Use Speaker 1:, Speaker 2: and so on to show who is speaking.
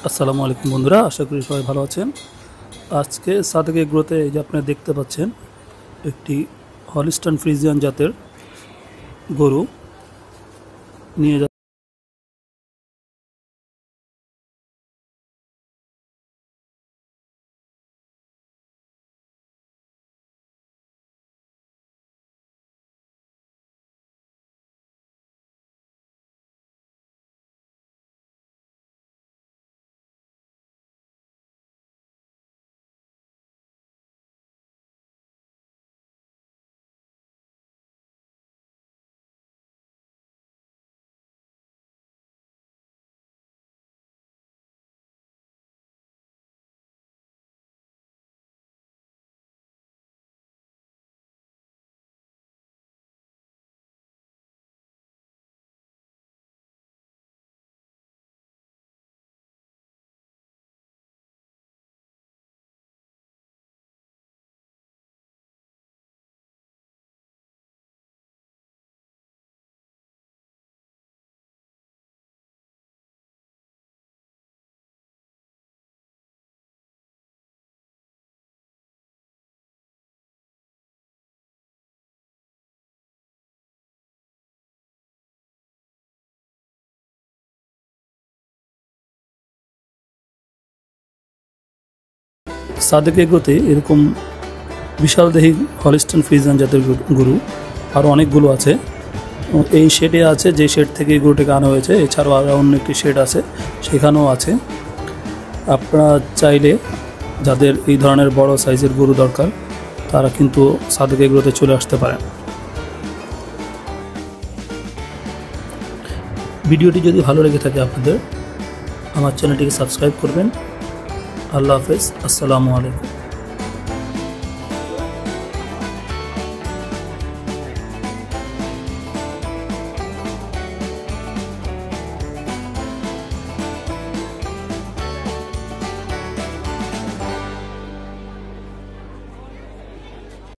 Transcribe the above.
Speaker 1: আসসালামু আলাইকুম বন্ধুরা, আশা করি সবাই ভালো আছেন। আজকে সাদেক এগ্রোতে এই যে আপনারা দেখতে পাচ্ছেন একটি হলিস্টাইন ফ্রিজিয়ান জাতের গরু নিয়ে সাদেক এগ্রোতে এরকম বিশালদেহী হলিস্টাইন ফ্রিজিয়ান জাতের গরু আরও অনেকগুলো আছে। এই শেডে আছে, যে শেড থেকে এই গরুটাকে আনা হয়েছে। এছাড়াও আরও অন্য একটি শেড আছে, সেখানেও আছে। আপনারা চাইলে যাদের এই ধরনের বড় সাইজের গরু দরকার, তারা কিন্তু সাদেক এগ্রোতে চলে আসতে পারেন। ভিডিওটি যদি ভালো লেগে থাকে আপনাদের, আমার চ্যানেলটিকে সাবস্ক্রাইব করবেন। আল্লাহ হাফেজ, আসসালামু আলাইকুম।